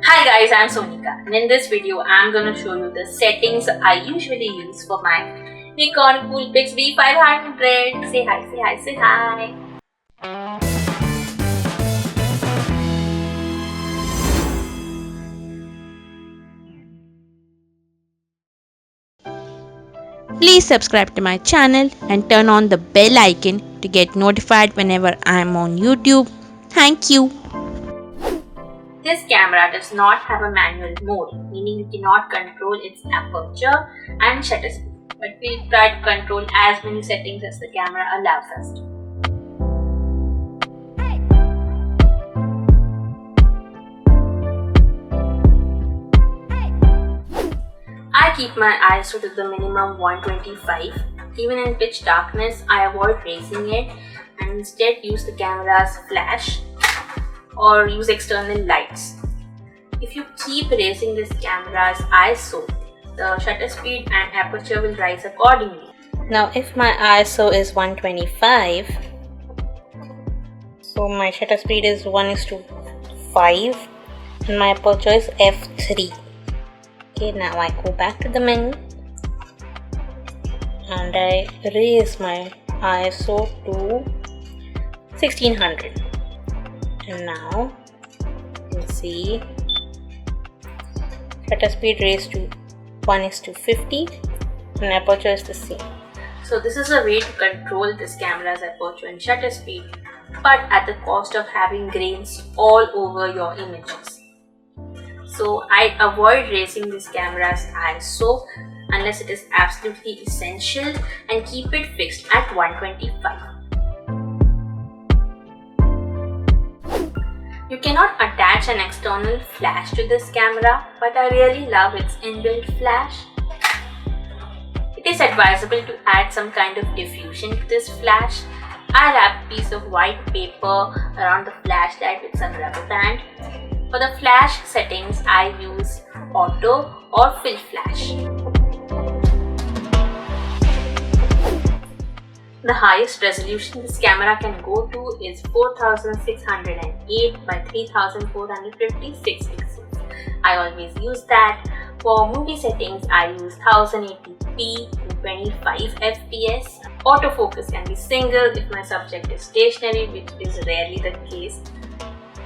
Hi guys, I'm Sonika, and in this video I'm going to show you the settings I usually use for my Nikon Coolpix B500. Say hi, say hi, say hi. Please subscribe to my channel and turn on the bell icon to get notified whenever I am on YouTube. Thank you. This camera does not have a manual mode, meaning you cannot control its aperture and shutter speed, but we'll try to control as many settings as the camera allows us to. I keep my ISO to the minimum 125. Even in pitch darkness, I avoid raising it and instead use the camera's flash or use external lights. If you keep raising this camera's ISO, the shutter speed and aperture will rise accordingly. Now if my ISO is 125, so my shutter speed is 1:5 and my aperture is f3. Okay, now I go back to the menu and I raise my ISO to 1600. And now you can see shutter speed raised to 1:50 and aperture is the same. So this is a way to control this camera's aperture and shutter speed, but at the cost of having grains all over your images. So I avoid raising this camera's ISO unless it is absolutely essential and keep it fixed at 125. You cannot attach an external flash to this camera, but I really love its inbuilt flash. It is advisable to add some kind of diffusion to this flash. I wrap a piece of white paper around the flashlight with some rubber band. For the flash settings, I use auto or fill flash. The highest resolution this camera can go to is 4608 by 3456 pixels. I always use that. For movie settings, I use 1080p to 25 fps. Autofocus can be single if my subject is stationary, which is rarely the case.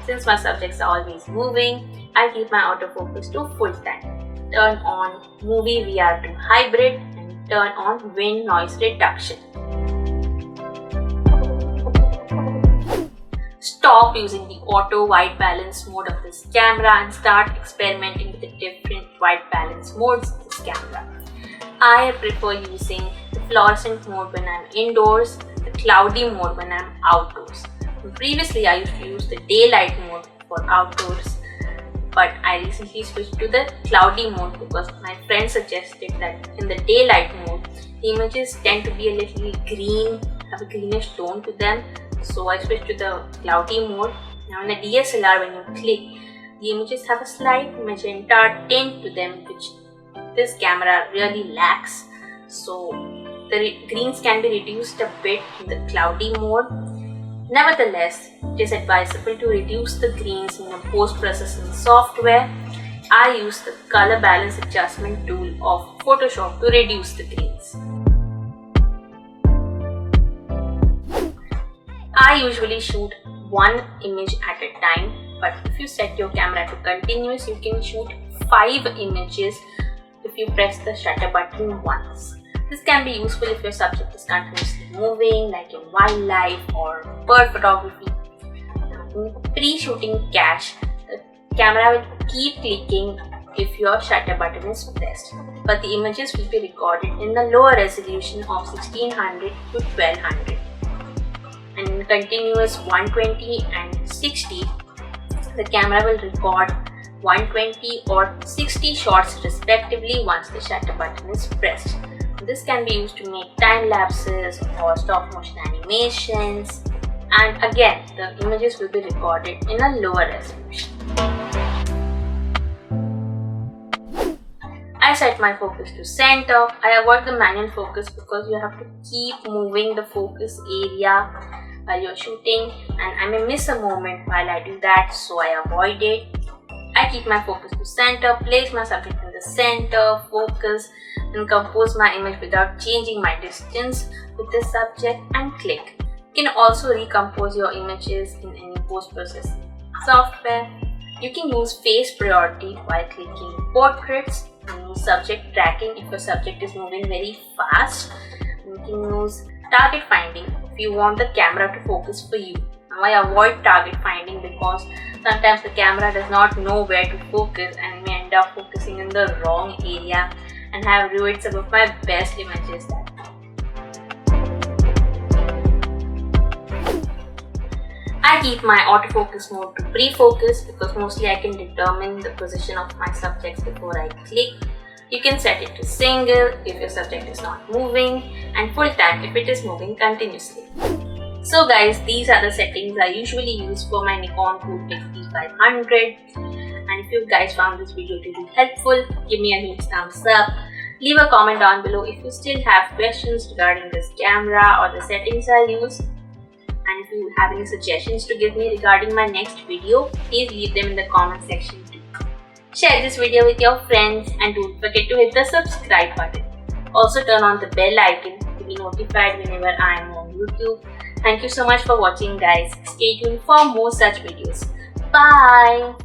Since my subjects are always moving, I keep my autofocus to full time. Turn on movie VR to hybrid and turn on wind noise reduction. Stop using the auto white balance mode of this camera and start experimenting with the different white balance modes of this camera. I prefer using the fluorescent mode when I'm indoors, the cloudy mode when I'm outdoors. Previously, I used to use the daylight mode for outdoors, but I recently switched to the cloudy mode because my friend suggested that in the daylight mode, the images tend to be a little green, have a greenish tone to them. So I switched to the cloudy mode. Now in the DSLR, when you click, the images have a slight magenta tint to them, which this camera really lacks. So the greens can be reduced a bit in the cloudy mode. Nevertheless, it is advisable to reduce the greens in the post-processing software. I use the color balance adjustment tool of Photoshop to reduce the greens. I usually shoot one image at a time, but if you set your camera to continuous, you can shoot 5 images if you press the shutter button once. This can be useful if your subject is continuously moving, like in wildlife or bird photography. In pre-shooting cache, the camera will keep clicking if your shutter button is pressed, but the images will be recorded in the lower resolution of 1600 to 1200. And in continuous 120 and 60, the camera will record 120 or 60 shots respectively once the shutter button is pressed. This can be used to make time lapses or stop motion animations, and again the images will be recorded in a lower resolution. I set my focus to center. I avoid the manual focus because you have to keep moving the focus area while you're shooting, and I may miss a moment while I do that, so I avoid it. I keep my focus to center, place my subject in the center, focus, and compose my image without changing my distance with the subject, and click. You can also recompose your images in any post-processing software. You can use face priority while clicking portraits, and use subject tracking if your subject is moving very fast. You can use target finding if you want the camera to focus for you. Now I avoid target finding because sometimes the camera does not know where to focus and may end up focusing in the wrong area and have ruined some of my best images. I keep my autofocus mode to pre-focus because mostly I can determine the position of my subjects before I click. You can set it to single if your subject is not moving, and full time if it is moving continuously. So guys, these are the settings I usually use for my Nikon Coolpix B500. And if you guys found this video to be helpful, give me a huge thumbs up. Leave a comment down below if you still have questions regarding this camera or the settings I use. And if you have any suggestions to give me regarding my next video, please leave them in the comment section too. Share this video with your friends and don't forget to hit the subscribe button. Also turn on the bell icon to be notified whenever I am on YouTube. Thank you so much for watching guys. Stay tuned for more such videos. Bye!